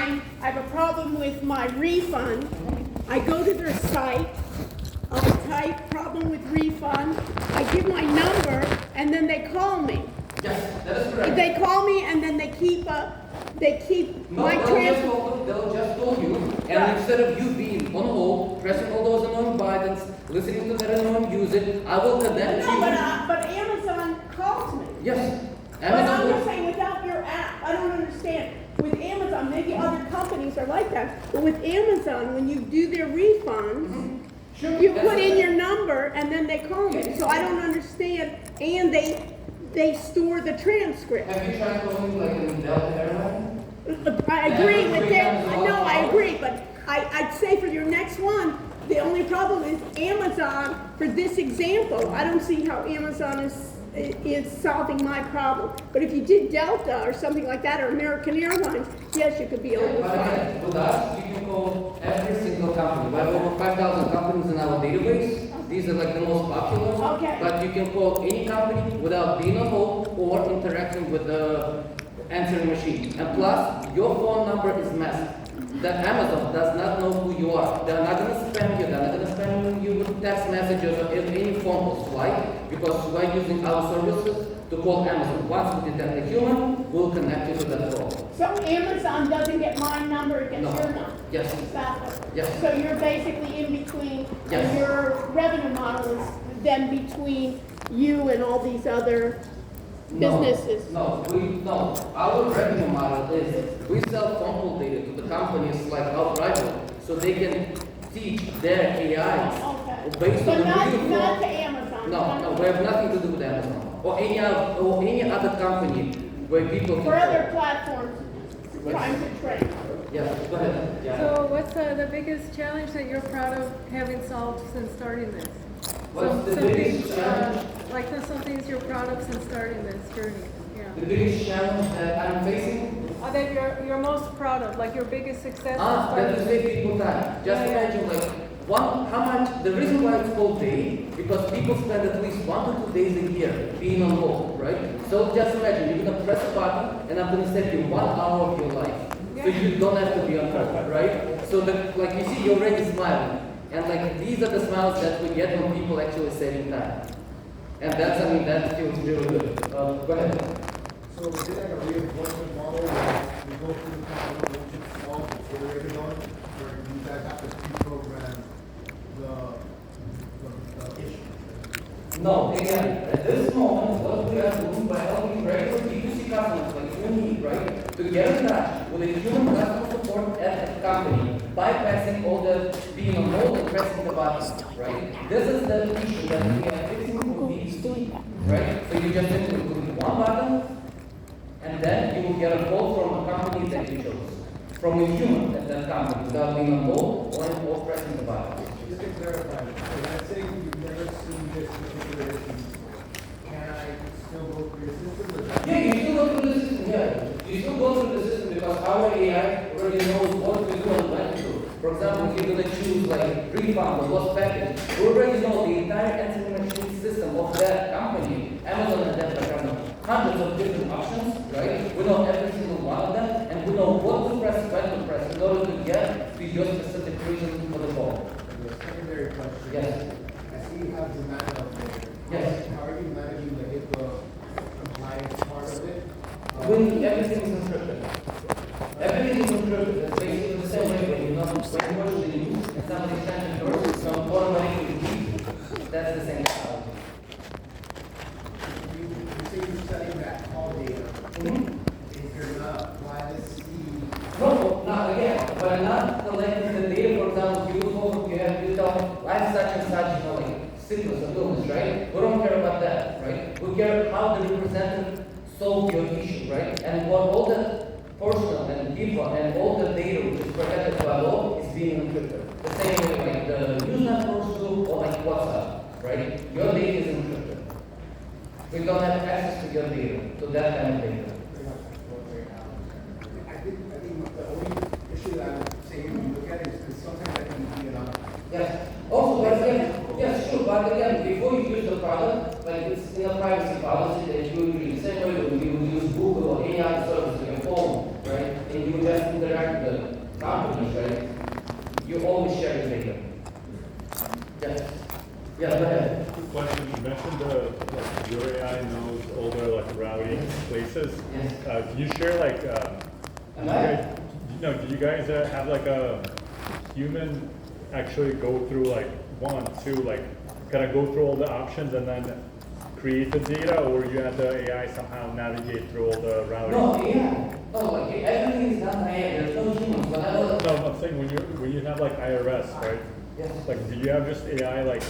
time I have a problem with my refund, I go to their site, I type problem with refund, I give my number, and then they call me. Yes, that is correct. They call me and then they keep No, my transfer. they'll just call you, and Right. instead of you being on hold, pressing all those annoying buttons, listening to that annoying music, I will connect No, you. but Amazon calls me. Yes, But I'm Amazon just will. saying, without your app, I don't understand. With Amazon, maybe other companies are like that, but with Amazon, when you do their refunds, Sure, you that's put in okay. your number and then they call me. So I don't understand, and they store the transcript. Have you tried calling like in Delta Airlines? I agree with that, no, I agree, but I'd say for your next one, the only problem is Amazon, for this example, I don't see how Amazon is solving my problem. But if you did Delta or something like that, or American Airlines, yes, you could be able to But solve it. again, with us, you can call every single company. We have over 5,000 companies in our database. These are like the most popular. Okay. But you can call any company without being on hold or interacting with the answering machine. And plus, your phone number is masked. That Amazon does not know who you are. They're not going to spam you. They're not going to spam you with text messages or any phone calls. Why? Because we're using our services to call Amazon. Once we detect a human, we'll connect you to that call. So Amazon doesn't get my number, it gets No. your number? Yes. Exactly. Yes. So you're basically in between, Yes. and your revenue model is then between you and all these other businesses? No. Our revenue model is we sell phone call data to the companies like Outrider, so they can teach their AIs Okay. based But on not real to phone. Amazon? No, we have nothing to do with Amazon or any other company where people can. For other platforms, trying to trade. Yes, go ahead. Yeah. So what's the biggest challenge that you're proud of having solved since starting this? What's the Some biggest things, challenge? like some things you're proud of since starting this journey, yeah. The biggest challenge that I'm facing. That you're most proud of, like your biggest success since That starting will this? save people time. Just Yeah, yeah. imagine how much, the reason why it's called day, because people spend at least 1 to 2 days a year being on hold, right? So just imagine, you're gonna press a button and I'm gonna save you 1 hour of your life. So Yeah. you don't have to be on hold, right? So that, like you see, you're already smiling. And like these are the smiles that we get when people actually saving time. And that feels really good. Go ahead. So we did like a reinforcement model where we go through the problem, once it's solved, before we're ready on, where you guys have to pre-program the issue. No, again, at this moment, what we are doing by helping regular B2C customers like you and me, right, to get in touch with a human customer support at the company, bypassing all the being on hold and pressing the buttons, right? This is the issue that we are fixing for B2C, right? So you just need to click one button, and then you will get a call from a company that you chose, from a human at that company, without being on hold or pressing the button. Just to clarify, so let's say you've never seen this particular issue, can I still go through your system or? Yeah, you still go through the system, yeah. You still go through the system because our AI already knows what to do and when to do. For example, if you're gonna choose like refund or lost package, we already know the entire answering machine system of that company, Amazon and that kind of hundreds of different options, right? We know every single one of them and we know what to press, when to press in order to get to your specific reason for the call. The secondary question. Yes. I see you have demand out there. Yes. How are you managing the HIPAA compliance part of it? When everything is encrypted. Everything is encrypted. It's basically the same way when you're not when you're watching the news and somebody's sending yours, so automatically read. That's the same technology. You say you're studying that call data. Is there not wireless speed? No, not again. But I'm not collecting the data, for example, you go, you have you tell life such and such, you know, like sickness or illness, right? We don't care about that, right? We care how the representative solve your issue, right? And what all the personal and people and all the data which is protected by law is being encrypted. The same way like the news networks do or like WhatsApp, right? Your data is encrypted. We don't have access to your data, to that kind of data. I think the only issue that I'm saying when you look at it is because sometimes that can be enough. Yes. Also, but again, yes, sure, but again, before you use the product, like it's in a privacy policy that you agree, the same way when you use Google or any other service on your phone, right? And you just interact with the basis, Yes. do you share like, Am I? do you guys have like a human actually go through like one, two, like kind of go through all the options and then create the data, or you have the AI somehow navigate through all the routing? No, yeah. Oh, like everything is done by AI. There's no humans. Whatever. No, I'm saying when you have like IRS, right? Yes. Like, do you have just AI like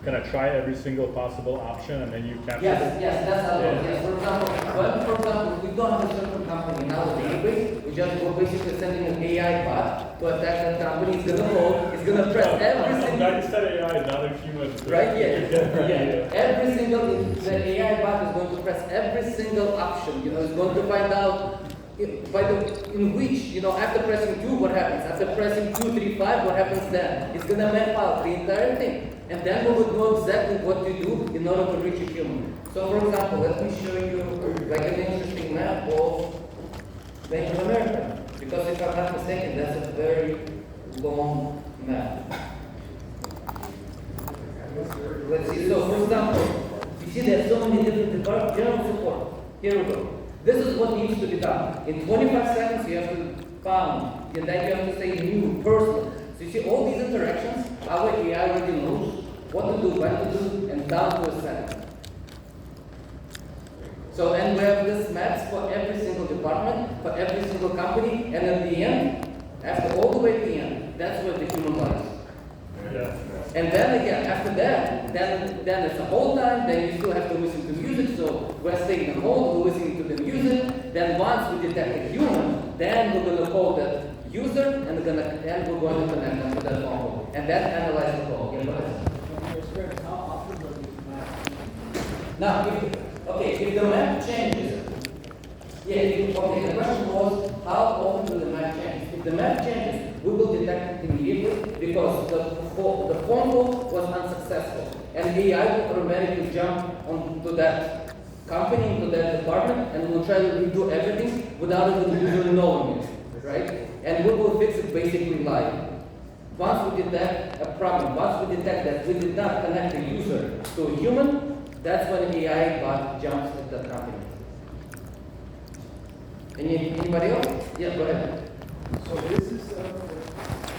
kind of try every single possible option and then you capture? Yes, that's how it works. Yeah. Yes, for example, we don't have a certain company now in the database. We're basically sending an AI bot to attack that company. It's gonna hold. It's gonna press every I'm single. glad you said AI, not a human. Right? Yeah. Yeah. Every single the AI bot is going to press every single option. It's going to find out in which, after pressing 2, what happens? After pressing 2, 3, 5, what happens then? It's gonna map out the entire thing. And then we would know exactly what to do in order to reach a human. So for example, let me show you like an interesting map of Bank of America. Because if I'm not mistaken, that's a very long map. Let's see. So for example, you see there's so many different departments. General support. Here we go. This is what needs to be done. In 25 seconds, you have to found, and then you have to say new person. So you see all these interactions, our AI already knows what to do, when to do, and down to a second. So, and we have this maps for every single department, for every single company, and at the end, after all the way to the end, that's where the human lies. Yeah. And then again, after that, then it's a hold time, then you still have to listen to music, so we're staying in hold, we're listening to the music, then once we detect a human, then we're going to call that user, and then we're going to connect them to that phone call, and then analyze the call. Yeah, go ahead. Now, if the map changes, the question was, how often will the map change? If the map changes, we will detect it immediately because the phone call was unsuccessful. And AI will automatically jump onto that company, into that department, and will try to redo everything without even the user knowing it, right? And we will fix it basically live. Once we detect a problem, once we detect that we did not connect the user to a human, that's when AI bot jumps at that company. Anybody else? Yeah, go ahead. So this is a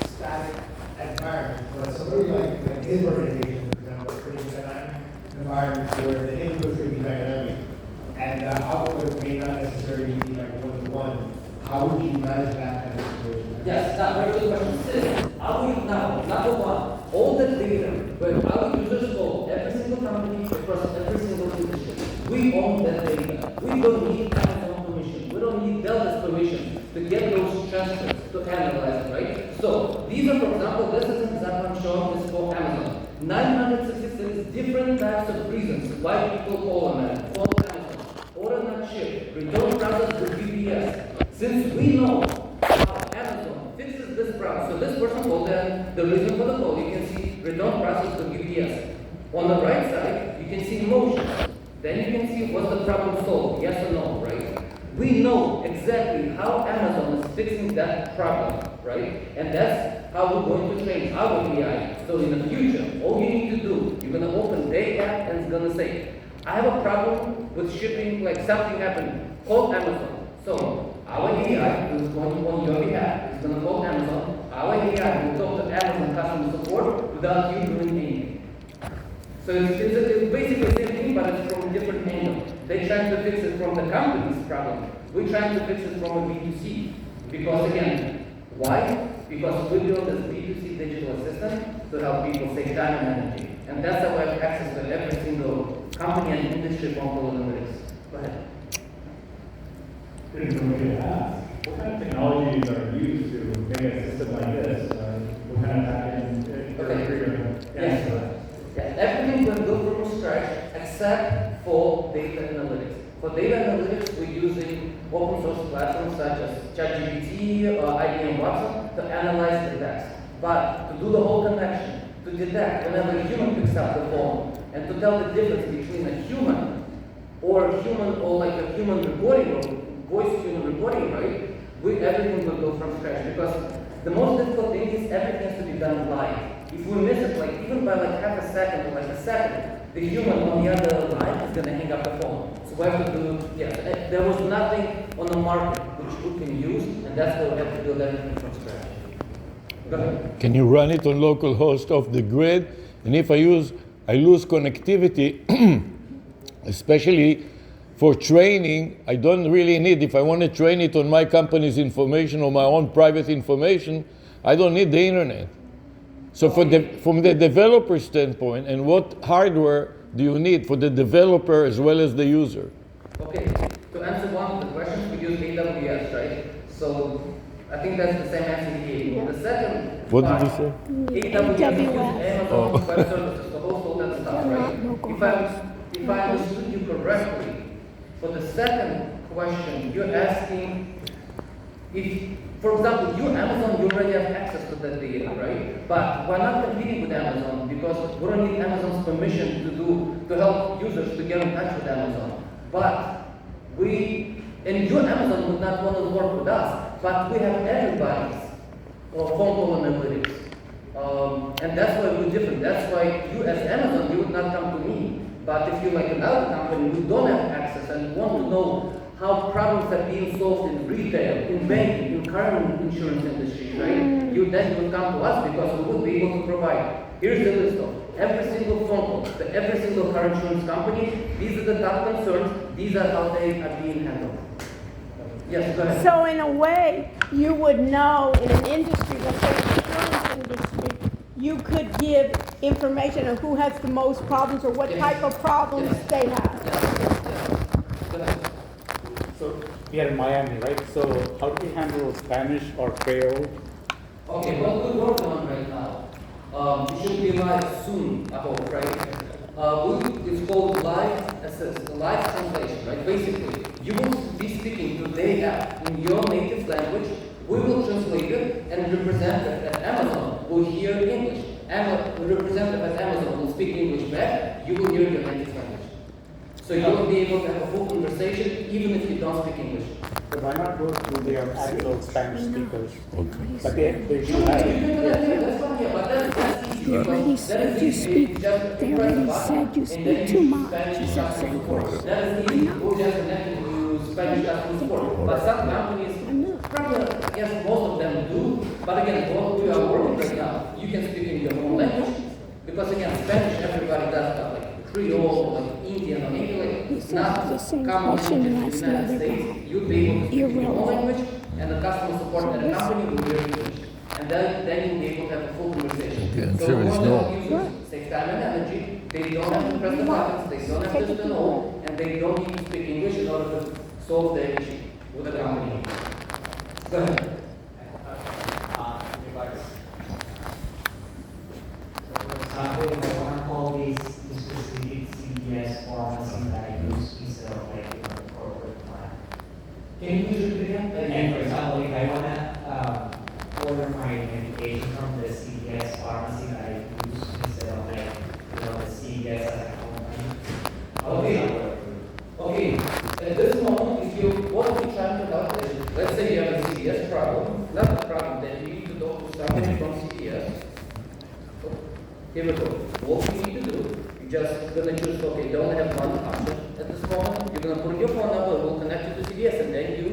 static environment, but something like indoor radiation, for example, pretty dynamic environments where the inputs would be dynamic and the output may not necessarily be like one-to-one. How would you manage that kind of situation? Yes, now very good question. Now, number one, all the data where our users call every single company across every single industry, we own that data. We don't need Amazon permission. We don't need Delta's permission to get those transfers to analyze it, right? So these are, for example, this is an example I'm showing this for Amazon. 966 different types of reasons why people call Amazon. Order not shipped, return process with UPS. Since we know how Amazon fixes this problem, so this person called the reason for the call, you can see return process with UPS. On the right side, you can see emotions. Then you can see what's the problem solved, yes or no, right? We know exactly how Amazon is fixing that problem, right? And that's how we're going to train our AI. So in the future, all you need to do, you're going to open their app and it's going to say, I have a problem with shipping, like something happened, call Amazon. So our AI is going on your behalf, it's going to call Amazon. Our AI will talk to Amazon customer support without you doing anything. So it's basically the same thing, but it's from a different angle. They're trying to fix it from the company's problem. We're trying to fix it from a B2C. Because again, why? Because we build this B2C digital assistant to help people save time and energy. And that's how we have access to every single company and industry from all analytics. Go ahead. What kind of technologies are used to make a system like this? What kind of backend? Yes. Yeah, everything will go from scratch except for data analytics. For data analytics, we're using open source platforms such as ChatGPT or IBM Watson to analyze the text. But to do the whole connection, to detect whenever a human picks up the phone, and to tell the difference between a human or like a human recording or voice human recording, right? Everything will go from scratch because the most difficult thing is everything has to be done live. If we miss it, like even by like half a second or like a second, the human on the other line is going to hang up the phone. So we have to do, yes, there was nothing on the market which we can use, and that's why we have to build everything from scratch. Go ahead. Can you run it on local host off the grid? And if I lose connectivity, especially for training, I don't really need, if I want to train it on my company's information or my own private information, I don't need the internet. So from the developer standpoint, and what hardware do you need for the developer as well as the user? Okay, to answer one of the questions, we use AWS, right? So I think that's the same answer he gave. The second What did part, you say? AWS uses Amazon Web Services to host all that stuff, right? If I understood you correctly, for the second question, you're asking if, for example, you Amazon, you already have access to that data, right? But we're not competing with Amazon because we don't need Amazon's permission to help users to get in touch with Amazon. But and you Amazon would not want to work with us, but we have everybody's phone call analytics. And that's why we're different. That's why you as Amazon, you would not come to me. But if you're like another company who don't have access and want to know how problems are being solved in retail, in banking, in car insurance industry, right? You would come to us because we would be able to provide. Here's the list of every single phone call, to every single car insurance company. These are the top concerns. These are how they are being handled. Yes, go ahead. So in a way, you would know in an industry, let's say the insurance industry, you could give information on who has the most problems or what Yes. type of problems Yes. they have. Go ahead. So we are in Miami, right? So how do we handle Spanish or Creole? Okay, what we're working on right now, it should be live soon, I hope, right? It's called Live Assist, live translation, right? Basically, you will be speaking to their app in your native language. We will translate it, and representative at Amazon will hear English. And the representative at Amazon will speak English back. You will hear your native language. So you will be able to have a full conversation, even if you don't speak English. So why not go to their actual Spanish speakers? Okay. But they do You have can do that, yeah, that's fine, yeah, but that's easy. They already because that said is you easy. speak- Just they press already the button, said you and speak then too use much. Spanish You said customer same support. words. That is easy. We'll just connect it to Spanish customer support. But some companies, probably, yes, most of them do. But again, what we are working right now, you can speak in your own language. Because again, Spanish, everybody does that, like Creole, like Indian, or maybe like He said not the same common question language in last the United letter. States. You'd be able to speak in your own Irrelevant. language, and the customer support at the company will hear English. And then you'll be able to have a full conversation. Okay, and So sure we is want no. to users save time and energy. They don't have to press the buttons, they don't have to listen all, and they don't need to speak English in order to solve the issue with the company. Go ahead. For example, if I want to call this specific CVS pharmacy that I use instead of like a corporate plan. Can you please repeat again? And for example, if I want to order my medication from the CVS pharmacy that I use instead of like, the CVS as a company. How does that work? Okay, at this moment, if you what we're trying to help is, let's say you have a CVS problem, not a problem, then you need to talk to somebody from CVS. Here we go. What you need to do, you're just gonna choose, okay, don't have one option at this moment. You're gonna put your phone number, we'll connect you to CVS, and then you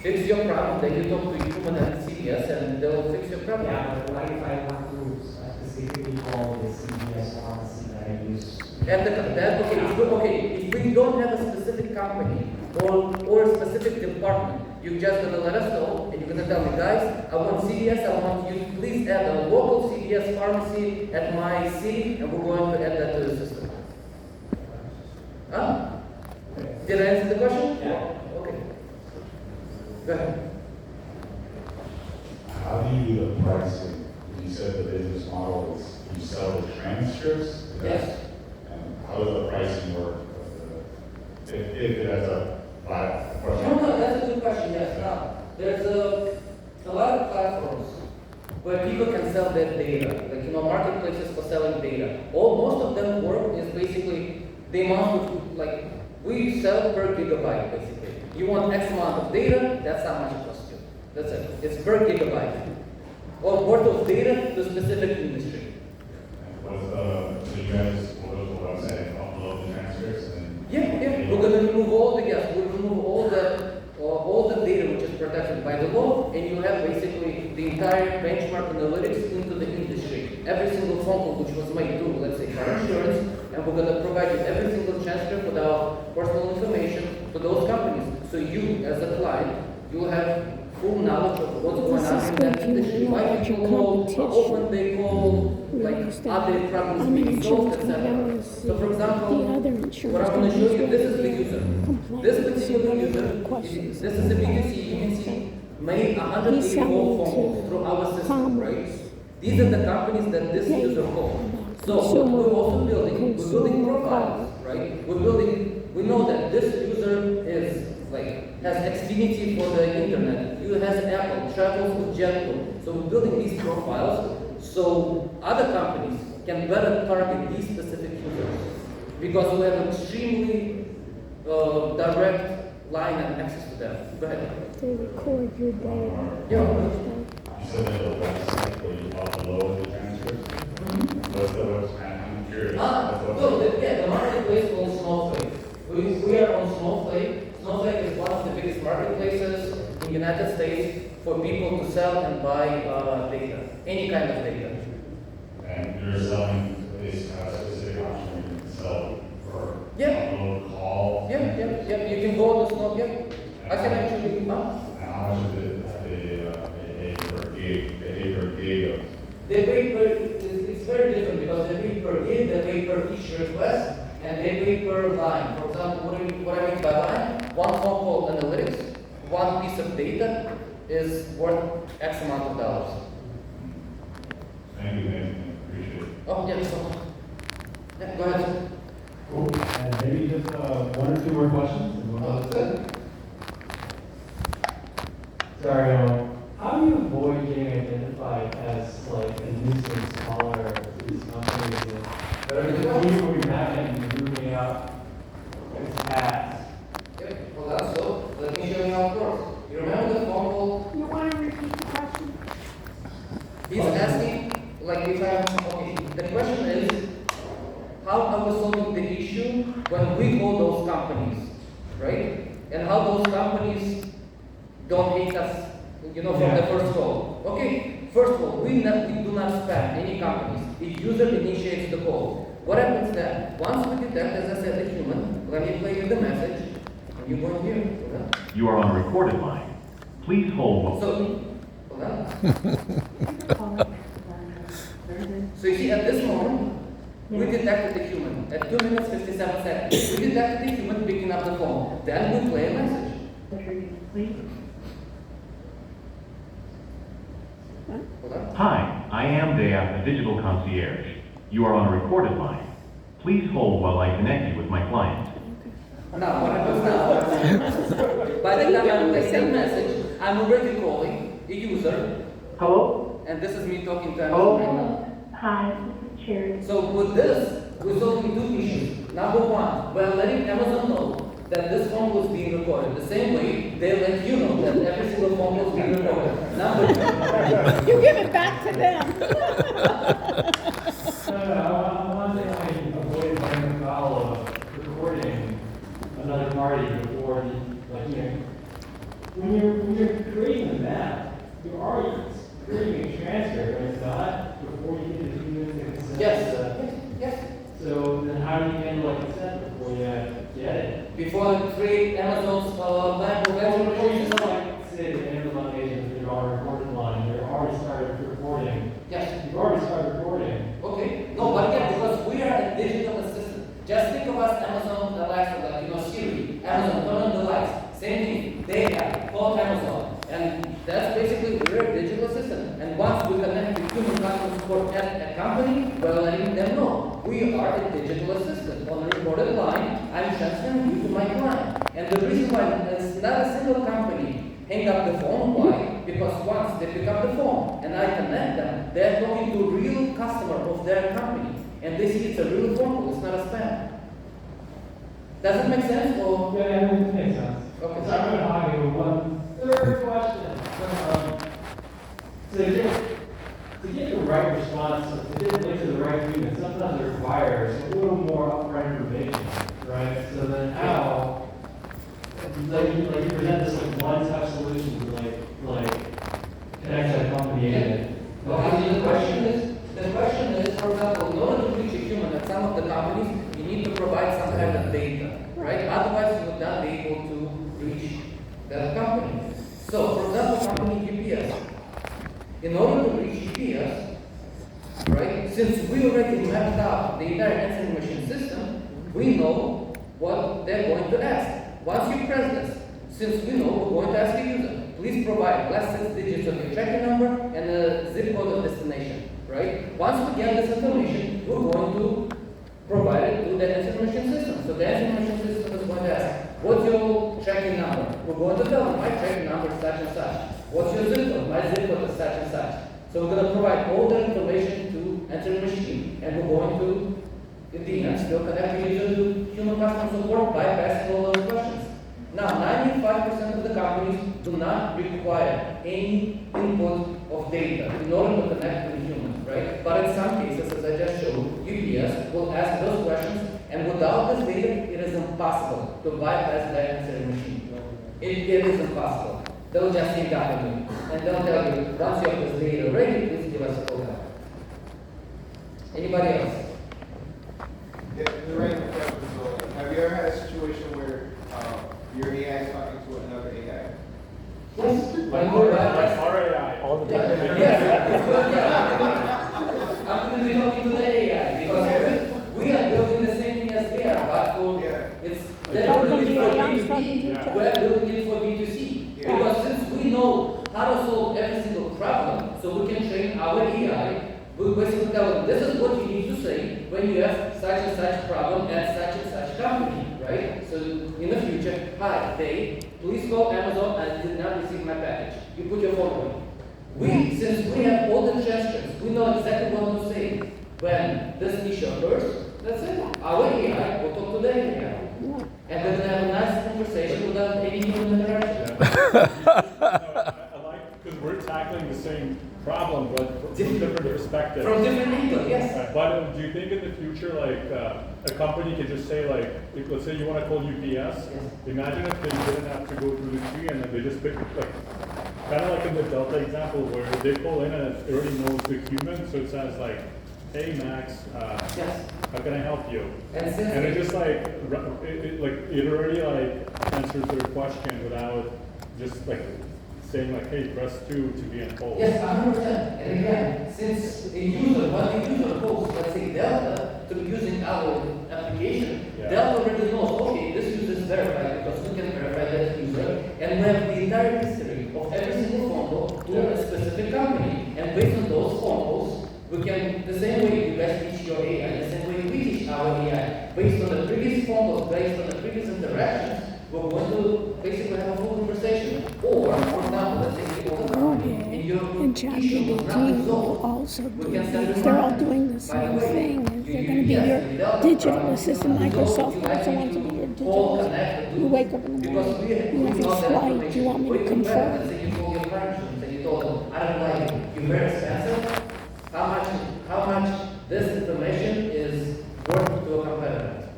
fix your problem. Then you talk to your human at CVS, and they'll fix your problem. Yeah, but what if I want to specifically call the CVS pharmacy that I use? If we don't have a specific company or a specific department, you're just gonna let us know and you're gonna tell me, guys, I want CVS, I want you to please add a local CVS pharmacy at my city, and we're going to add that to the system. Huh? Did I answer the question? Yeah. Okay. Go ahead. How do you do the pricing? You said the business model is you sell the transcripts? Is that- Yes. And how does the pricing work? If it has a flat No, that's a good question, yes. Now, there's a lot of platforms where people can sell their data, like, marketplaces for selling data. Most of them work is basically the amount of, like, we sell per gigabyte, basically. You want X amount of data, that's how much it costs you. That's it. It's per gigabyte. Or worth of data to a specific industry. Was so you guys will go to the website and upload the transcripts and Yeah, we're gonna remove all the yes, we'll remove all the data which is protected by the law, and you have basically the entire benchmark analytics into the industry. Every single phone call which was made to, let's say, car insurance, and we're gonna provide you every single transfer with our personal information to those companies. So you, as a client, you have full knowledge of what's going on in that industry. Why people call, how often they call, like, are there problems being solved, etc. So for example, what I'm going to show you, this is the user. This particular user, this is the B2C, you can see made 184 phone calls through our system, right? These are the companies that this user called. So what we're also building, we're building profiles, right? We know that this user is like, has Xfinity for the internet, you has Apple, travels with JetBlue. So we're building these profiles so other companies can better target these specific users. Because we have extremely direct line and access to them. Go ahead. They record your data. Yeah. You said that the website where you upload the transcripts? What's the website? I'm curious. The marketplace called Snowflake. We are on Snowflake. Snowflake is one of the biggest marketplaces in the United States for people to sell and buy data, any kind of data. And you're selling this specific option you can sell for Yeah. upload call? Yeah. You can go to Snowflake. I can actually, And how much is it they pay per gig of? They pay per, it's very different because they pay per gig, they pay per each request, and they pay per line. For example, what I mean by line, one phone call analytics, one piece of data is worth X amount of dollars. Thank you, appreciate it. Oh, yeah, so, yeah, go ahead. Cool. And maybe just one or two more questions. And we'll Oh, good. Sorry, how do you avoid getting identified as like a nuisance caller to these companies that are moving back and moving out as fast? Yeah, well, that's so. Let me show you how it works. You remember the phone call? You want to repeat the question? He's asking, like, if I'm, okay, the question is, how are we solving the issue when we call those companies, right? And how those companies don't hate us, from the first call. Okay, first of all, we do not spam any companies. The user initiates the call. What happens then? Once we detect, as I said, a human, let me play you the message, and you go in here. Hold on. You are on a recorded line. Please hold. So, hold on. So you see, at this moment, we detected the human. At 2 minutes, 57 seconds, we detected the human picking up the phone. Then we play a message. Hold on. Hi, I am Dea, the digital concierge. You are on a recorded line. Please hold while I connect you with my client. Now, what happens now? By the time I'm playing the message, I'm already calling a user, Hello? and this is me talking to Amazon right now. Hi, Cherry. So with this, we're solving two issues. Number one, we're letting Amazon know that this phone was being recorded. The same way they let you know that every single phone was being recorded. Number two. You give it back to them. I'm wondering how you avoid running afoul of recording another party before when you're creating a map, you're already creating a transfer, but it's not before you get the humans to consent. Yes. So then how do you handle a consent before you get it? Before I create Amazon's map of Before you every like say the Amazon agents that are on recording line, they're already started recording. Yes. You've already started recording. Okay. No, but again, because we are a digital assistant. Just think of us, Amazon Alexa, like Siri, Amazon, turn on the lights. Same thing. They have called Amazon. And that's basically, we're a digital assistant. And once we connect with human customer support at a company, we're letting them know we are a digital assistant. On a recorded line, I'm transferring you to my client. And the reason why it's not a single company hang up the phone, why? Because once they pick up the phone and I connect them, they're talking to a real customer of their company. And they see it's a real phone call, it's not a spam. Does it make sense? Or? Yeah, it makes sense. Okay. So I'm going to argue one third question. To get the right response, to get to the right human, sometimes it requires a little more upfront information, right? So then how you present this like one-touch solution to like connect to a company and. The question is, for example, in order to reach a human at some of the companies, you need to provide some kind of data, right? Otherwise, you would not be able to reach that company. So, for example, company UPS. In order to reach UPS, right, since we already mapped out the entire answering machine system, we know what they're going to ask. Once you press this, since we know we're going to ask the user, please provide last 6 digits of your tracking number and the zip code of destination, right? Once we get this information, we're going to provide it to the answering machine system. So the answering machine system is going to ask, what's your tracking number? We're going to tell them, my tracking number is such and such. What's your zip code? My zip code is such and such. So we're going to provide all that information to answering machine, and we're going to, in the end, still connect the user to human customer support by passing all those questions. Now, 95% of the companies do not require any input of data in order to connect to the human, right? But in some cases, as I just showed, UPS will ask those questions, and without this data, it is impossible to bypass that answering machine. It is impossible. They'll just hang up on you, and they'll tell you, once you have this data ready, please give us a call back. Anybody else? Yeah, the right question. So, have you ever had a situation where your AI is talking to another AI? Yes. Like our AI. All the time. I'm going to be talking to the AI because we are building the same thing as they are, but for they're building it for B2B, we're building it for B2C. Because since we know how to solve every single problem, so we can train our AI, we basically tell them this is what you need to say when you have such and such problem at such and such company, right? So in the future, hi, Dave, please call Amazon, I did not receive my package. You put your phone away. Since we have all the gestures, we know exactly what to say when this issue occurs. That's it. Our AI will talk to their AI. And they're going to have a nice conversation without any human interaction. I like, because we're tackling the same problem, but from different perspectives. From different angles, yes. But do you think in the future, like, a company can just say, like, if, let's say you want to call UPS, imagine if they didn't have to go through the tree and then they just pick, like, kind of like in the Delta example where they call in and it already knows the human, so it says, like, hey Max, how can I help you? And it just like, it already like answers their question without just like saying like, hey, press 2 to be on hold. Yes, 100%. And again, since a user, when a user calls, let's say Delta, to using our application, Delta already knows, okay, this user is verified because we can verify that user, and we have the entire history of every single phone call to a specific company. And based on those phone calls, we can, the same way you guys teach your AI, the same way we teach our AI, based on the previous phone calls, based on the previous interactions, we're going to basically have a full conversation. Or, for example, let's say you own a company and your issue was not resolved. Also they're all doing the same thing. They're going to be your digital assistant. Microsoft also wants to be your digital assistant. You wake up in the morning, you have a flight, you want me to confirm. Let's say you call your car insurance and you told them, I don't like it, you're very expensive. How much this information is worth to a competitor?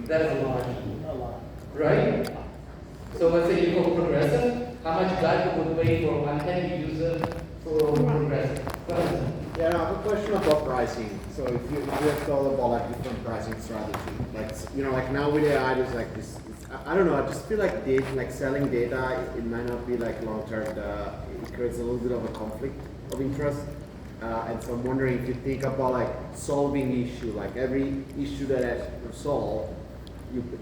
That is a lot. Right? So let's say you go Progressive, how much Geico would pay for one unhappy user for Progressive? Yeah, I have a question about pricing. So if you have thought about like different pricing strategy, like like now with AI, there's like this. I don't know. I just feel like data, like selling data, it might not be like long term. It creates a little bit of a conflict of interest. And so I'm wondering if you think about like solving issue, like every issue that has to solve.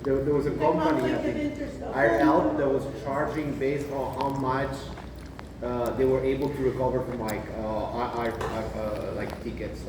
There was a company, I think, IRL, that was charging based on how much they were able to recover from like tickets,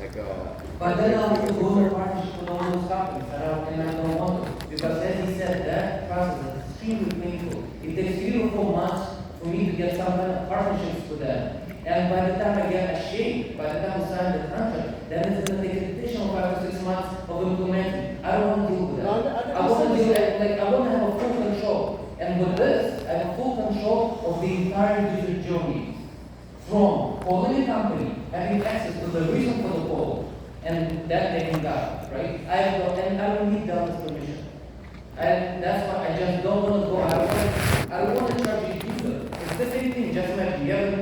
But then I'll have to go to partnership with all those companies, and I don't want to, because as he said, that process is extremely painful. It takes 3 or 4 months for me to get some kind of partnerships with them. And by the time I get a shake, by the time I sign the contract, then it's going to take an additional 5 or 6 months of implementing. I don't want to deal with that. I want to deal with, I want to have a full control. And with this, I have full control of the entire user journey. From calling a company, having access to the reason for the call, and that taking that, right? And I don't need Delta's permission. And that's why I just don't want to go outside. I don't want to charge you user. It's the same thing, just like you live in a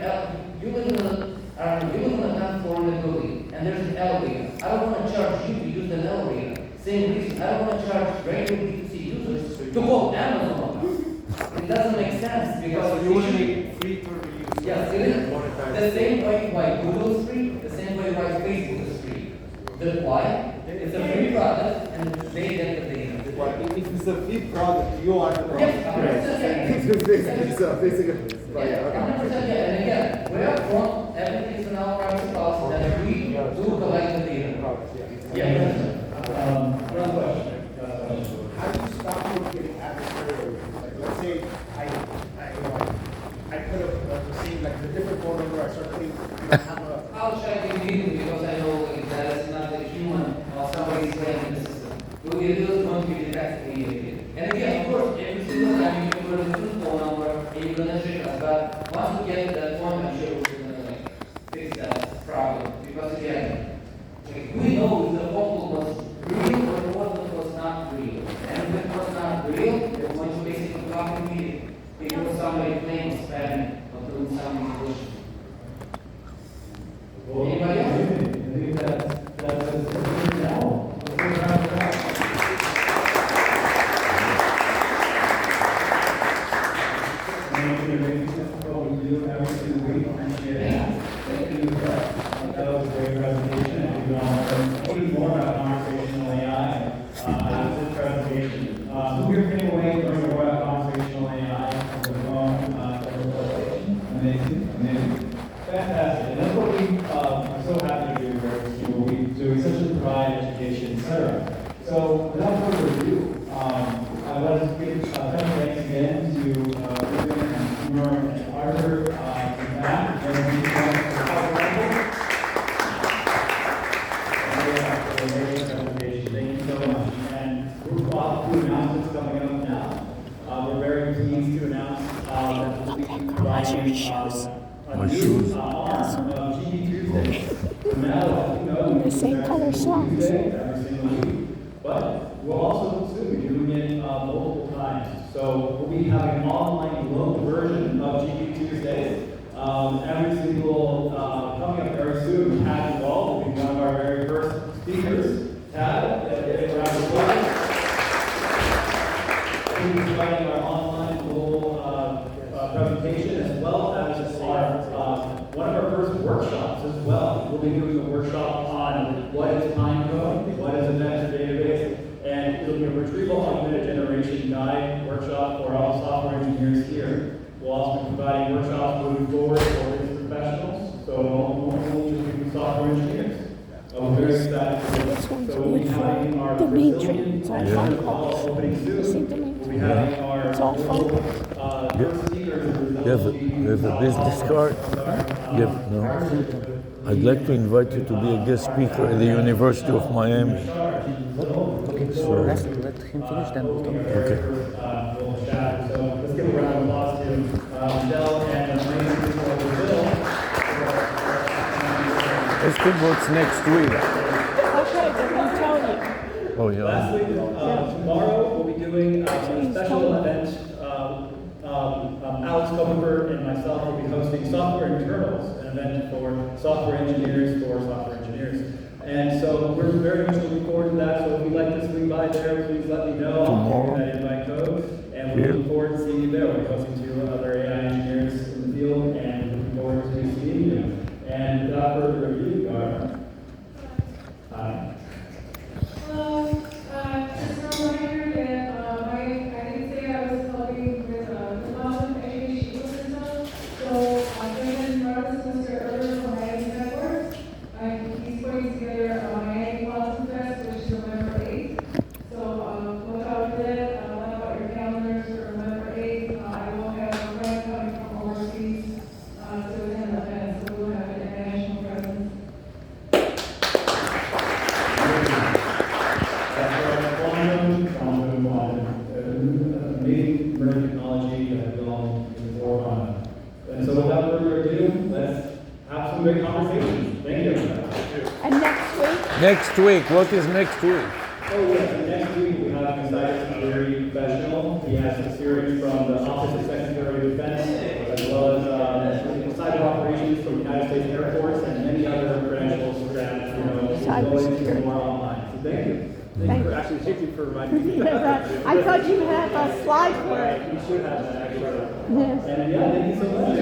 10th floor in the building, and there's an elevator. I don't want to charge you to use an elevator. Same reason, I don't want to charge regular B2C users to call Amazon. It doesn't make sense because You want to make it free for the user. yes, it is. The same way why Google is free, the same way why Facebook is free. That's why it's a free product and they get the data. If it's a free product, you are the product. Yes, Basically, right, yeah, okay. 100%, yeah, and again, we're upfront, everything's in our privacy policy that we do collect the data. Yeah. One question. How do you stop people getting adversarial? Like, let's say I could have received like the different phone number, I start thinking, have a. I'll check immediately because I know that it's not a human or somebody's playing in the system. It is going to be detected immediately. And again, of course, every single time you can put a different phone number and you're going to check us, but once we get to that point, I'm sure we're going to fix that problem. Because again, we know if the phone call was real or what was not real. And if it was not real, we're going to basically block immediately. Because somebody claims spamming or doing something bullshit. Anybody else? I think that's a now. What we do every single week, appreciate it. Thank you. That was a great presentation. And you know, more about conversational AI after this presentation. Who you're getting away from more about conversational AI on the phone, amazing. Fantastic. And that's what we are so happy to do here. We do essentially provide education, etc. So without further ado, I want to give thanks again to Ruben and Kumar and Arthur and Matt. Thank you so much. And we're off to announcements coming up now. We're very pleased to announce that we'll be providing a new arm of GB Tuesday. The same color socks. Every single week. But we'll also soon be doing it multiple times. So we'll be having an online remote version of GB Tuesdays. Every single, coming up very soon, Tad Wall will be one of our very first speakers. Tad, a round of applause. We'll be providing our online global presentation as well as our one of our first workshops as well. We'll be doing a workshop on what is time code, what is a vector database, and it'll be a retrieval augmented generation guide workshop for all software engineers here. We'll also be providing workshops moving forward for business professionals, so only just people software engineers. We're very excited for this. This one's So we'll be good having our for Dimitri. Brazilian It's all fun calls. opening You see soon. Dimitri? We'll be having our It's all fun. first speakers in You have a business card? Yep, no. I'd like to invite you to be a guest speaker at the University of Miami. Sorry. Let him finish, then we'll talk. Okay. So let's give a round of applause to Michelle and Brazil. Let's think what's next week. Okay, they're gonna tell you. Oh, yeah. Lastly, tomorrow we'll be doing a special event. Alex Copenberg and myself will be hosting Software Internals, an event for software engineers And so we're very much looking forward to that. So if you'd like to swing by there, please let me know. I'll give you that invite code. And we're looking forward to seeing you there. We're hosting 2 other AI engineers in the field and looking forward to seeing you. And without further ado, Gar. Hi. Just a reminder that I didn't say I was helping with the Muslim education ecosystem. So Brendan brought this semester earlier from Miami Networks. He's putting together Miami Muslim Fest, which is November 8th. So look out for that. Learn about your calendars for November 8th. I will have a friend coming from overseas to attend the event, so we'll have an international presence. Amazing emerging technology that we all can work on. And so without further ado, let's have some great conversations. Thank you. And next week? Next week, what is next week? Oh yes, and next week we have exciting, very the United States Air Force and many other credentials that, is going to more online. So thank you. Thank you. Actually, thank you for reminding me. I thought you had a slide for it. You should have that actually. Yes. And yeah, thank you so much.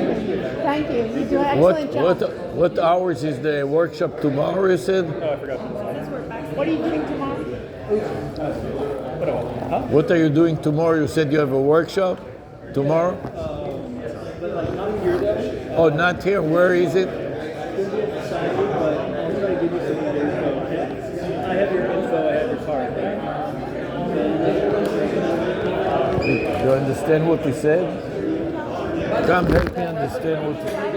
Thank you. You do an excellent job. What hours is the workshop tomorrow, you said? I forgot to What are you doing tomorrow? What are you doing tomorrow? You said you have a workshop tomorrow? But like not here though. Oh, not here. Where is it? But I'm trying to give you some info. I have your info, I have your card, right? You understand what he said? Come help me understand what he said.